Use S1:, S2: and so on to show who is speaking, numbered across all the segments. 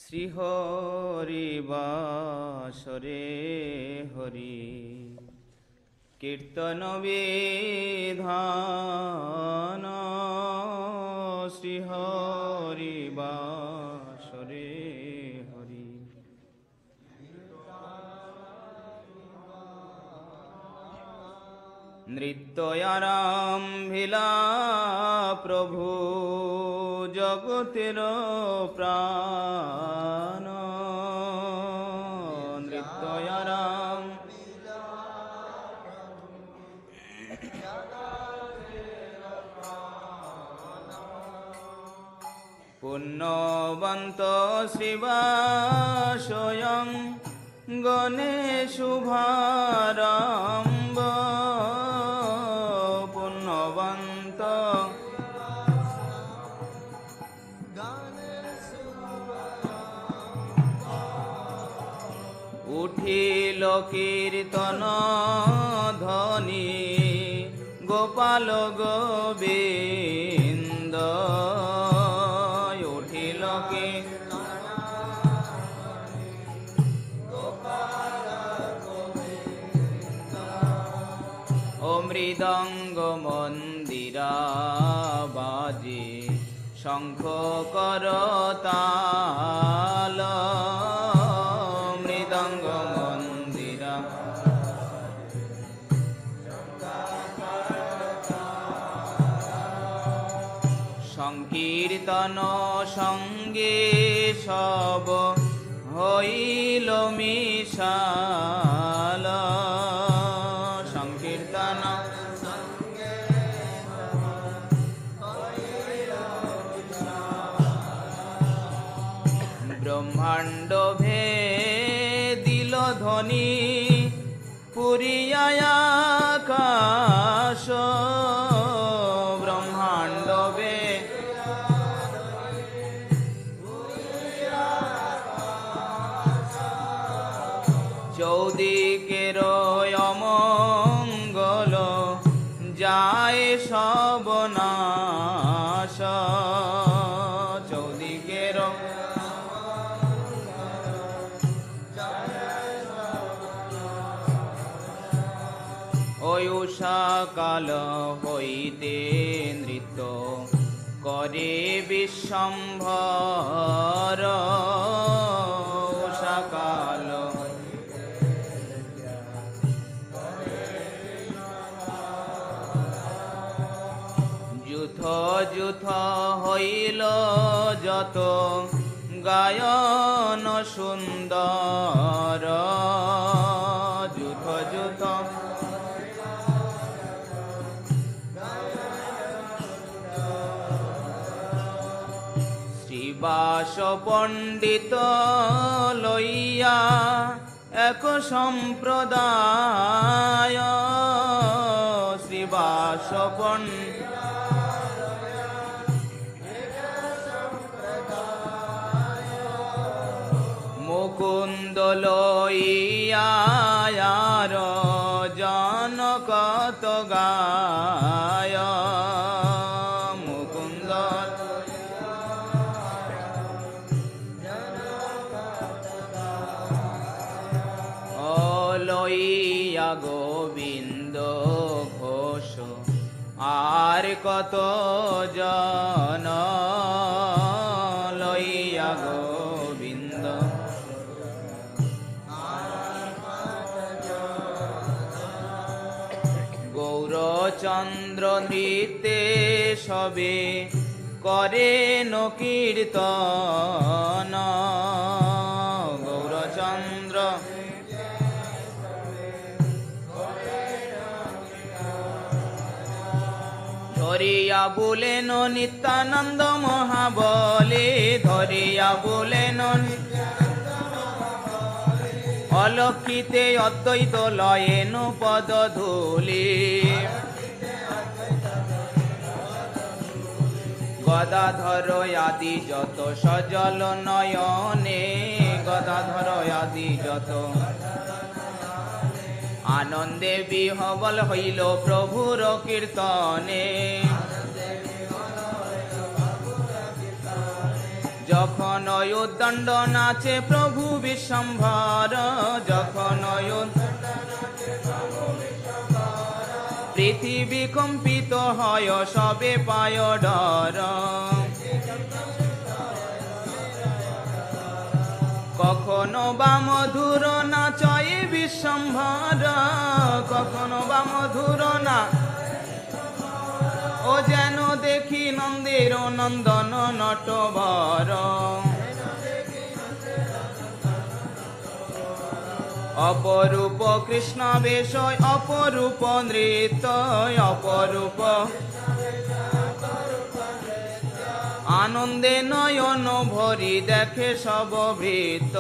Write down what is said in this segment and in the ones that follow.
S1: শ্রীহরি বাসরে হরি কীর্তন বিধান শ্রীহরি বাসরে হরি। নৃত্যয়ারাম্ভিলা প্রভু জগতের প্রাণ। নৃত্যয়ারাম পুণ্যবন্ত শিবাশয়ং গণেশুভারম্ভ। পুণ্যবন্ত উঠিল কীর্তন ধ্বনি গোপাল গোবিন্দ। উঠিল ও মৃদঙ্গ মন্দিরা বাজে শঙ্খ করতাল। মৃদঙ্গ মন্দিরা সংকীর্তন সঙ্গে সব হইল মিশাল। সংকীর্তন ব্রহ্মাণ্ড ভেদিল ধ্বনি পুরিয়া আকাশ। ব্রহ্মাণ্ড চৌদিকের অমঙ্গল যায় সব নাশ। চৌদিকের উষা কাল হইতে নৃত্য করে বিশ্বম্ভর। উষা কাল যুথ যুথ হইল যত গায়ন সুন্দর। যুথ যুথ শ্রীবাস পণ্ডিত লইয়া এক সম্প্রদায়। শ্রীবাস মুকুন্দ লইয়া জনকত গায়। মুকুন্দ লইয়া গোবিন্দ ঘোষ আর কত জন। লইয়া গোবিন্দ গৌরচন্দ্র নৃত্যে সবে করেন কীর্তন। গৌরচন্দ্র ধরিয়া বলেন নিত্যানন্দ মহাবলে। ধরিয়া বলেন অলক্ষিতে অদ্বৈত লয়েন পদ ধূলি। গদাধর আদি যত সজল নয়নে। গদাধর আদি যত আনন্দে বিহবল হইল প্রভুর কীর্তনে। যখন উদ্দণ্ড নাচে প্রভু বিশ্বম্ভর, যখন পৃথিবী কম্পিত হয় সবে পায় ডর। কখনো বা মধুর নাচয় বিশ্বম্ভর, কখনো বা মধুর না ও যেন দেখি নন্দের নন্দন নটবর। অপরূপ কৃষ্ণ বেশ অপরূপ নৃত্য, অপরূপ আনন্দে নয়ন ভরি দেখে সব ভৃত্য।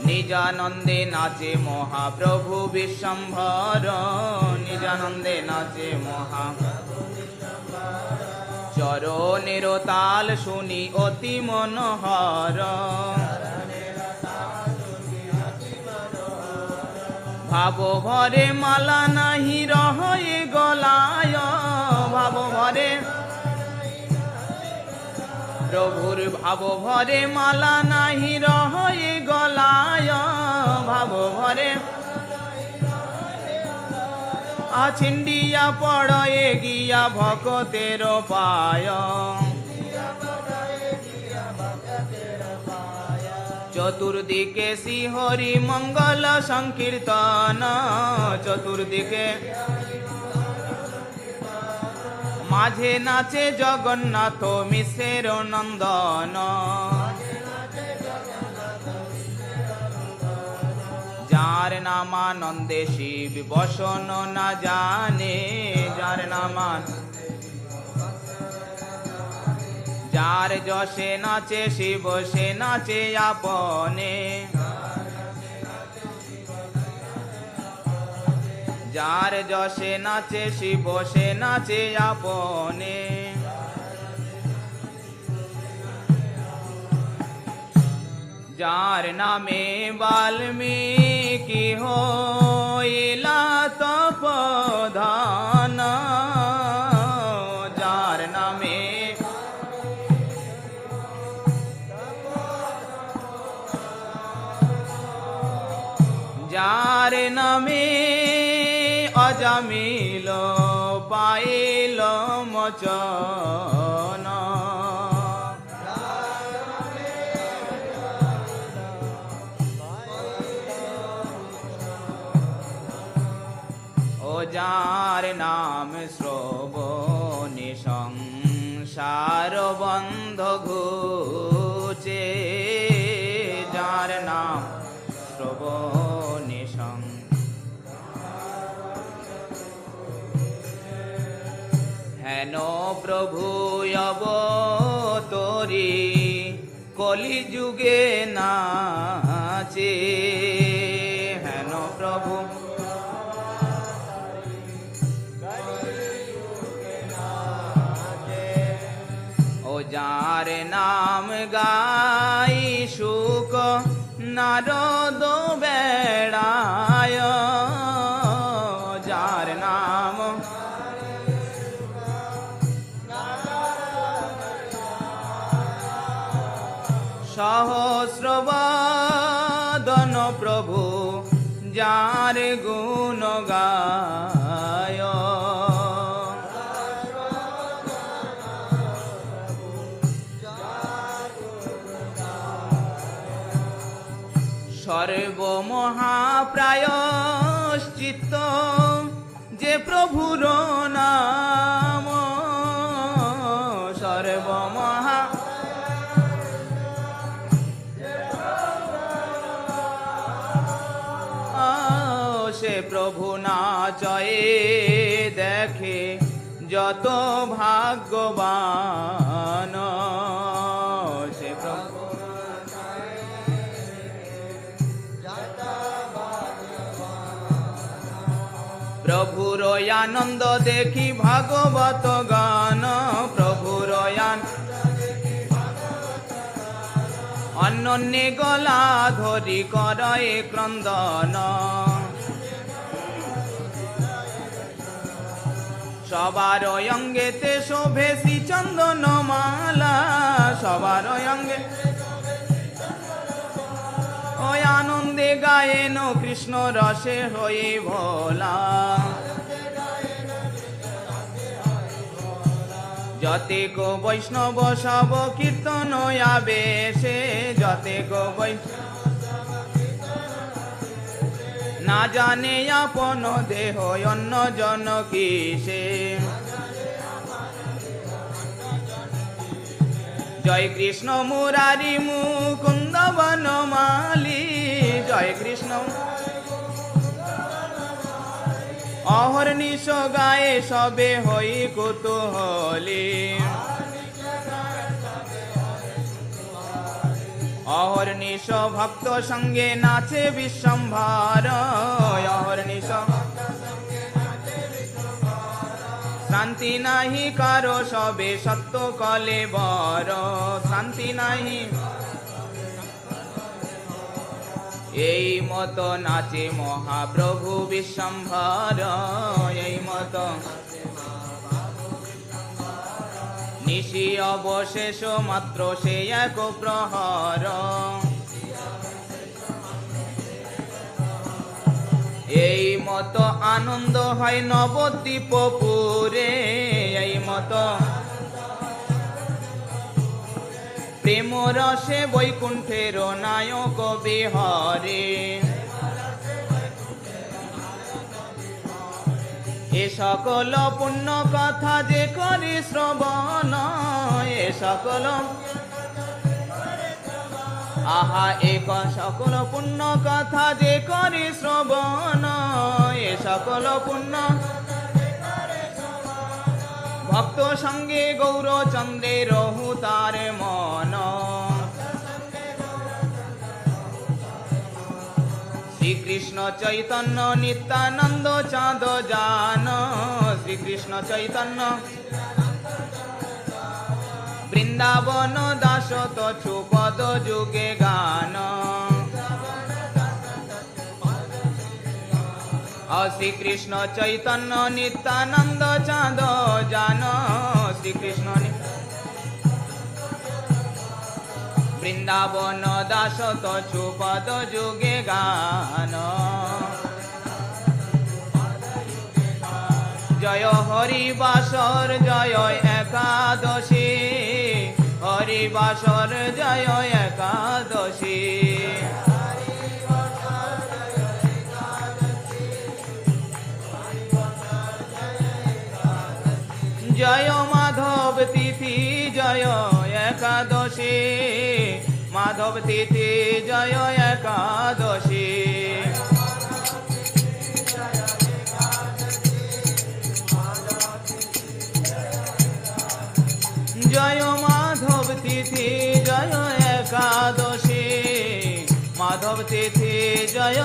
S1: নিজানন্দে নাচে মহাপ্রভু বিশ্বম্ভর, নিজানন্দে নাচে চরণের তাল শুনি অতি মনোহর। ভাব ভরে মালা নাহি রহে গলায়, ভাব ভরে প্রভুর ভাব ভরে মালা নাহি রহে গলায়, ভাব ভরে আছিন্ডিয়া পড়য়ে গিয়া ভকতের পায়। চতুর্দিকে শ্রীহরি মঙ্গল সংকীর্তন, চতুর্দিকে মাঝে নাচে জগন্নাথ মিশ্রের নন্দন। যার নামানন্দে শিব বসন না জানে, যার নামান যার যশে নাচে শিব সে নাচে আপনে, যার যশে নাচে শিব সে নাচে আপনে। যার নামে বাল্মীকি হইলা তপধান, যার নামে যার নামে অজামিল পাইল মোচন, ও যার নাম শ্রবণে সংসার বন্ধ ঘুচে, যার নাম শ্রবণে হেন প্রভু অবতরি কলিযুগে নাচে, হেন প্রভু ও যার নাম গাই সুখ নারদ বেড়ায়, যার নাম সহস্রবদন প্রভু যার গুণ গায়, সর্বমহাপ্রায়শ্চিত্ত যে প্রভুর নাম, সর্বমহা সে প্রভু নাচয়ে দেখে যত ভাগ্যবান, সে প্রভু প্রভুর আনন্দ দেখি ভাগবত গান, প্রভুর অনন্যে গলা ধরি করয়ে ক্রন্দন, সবার অঙ্গেতে শোভে শ্রীচন্দন মালা, সবার অঙ্গে ওই আনন্দে গায়েন কৃষ্ণ রসে হয়ে ভোলা। যতে গো বৈষ্ণব সব কীর্তন আবেশে, যতে গো না জানে আপন দেহ অন্য জন কিসে। জয় কৃষ্ণ মুরারি মুকুন্দ বনমালী, জয় কৃষ্ণ অহর্নিশ গায়ে সবে হই কুতূহলী। অহর্নিশ ভক্ত সঙ্গে নাচে বিশ্বম্ভর, অহর্নিশ শান্তি নাহি কারো সবে সত্য কলে বর, শান্তি নাহি। এই মত নাচে মহাপ্রভু বিশ্বম্ভর, এই মত নিশি অবশেষ মাত্র সে এক প্রহর। এই মত আনন্দ হয় নবদ্বীপপুরে, এই মত প্রেম রসে বৈকুণ্ঠের নায়ক বিহরে। এ সকল পুণ্য কথা যে করি শ্রবণ, এ সকল আহা এক সকল পুণ্য কথা যে করি শ্রবণ, এ সকল পুণ্য ভক্ত সঙ্গে গৌরচন্দ্রে রহু তার মন। শ্রীকৃষ্ণ চৈতন্য নিত্যানন্দ চাঁদ জান, শ্রীকৃষ্ণ চৈতন্য বৃন্দাবন দাস তছু পদ যুগে গান। শ্রীকৃষ্ণ চৈতন্য নিত্যানন্দ চাঁদ জান, শ্রীকৃষ্ণ বৃন্দাবন দাস তছু পদ যুগে গান। জয় হরিবাসর জয় একাদশী, হরিবাসর জয় একাদশী। জয় মাধব তিথি জয় একাদশী, মাধব তিথি জয় একাদশী। জয় মাধব তিথি জয় একাদশী, মাধব তিথি জয়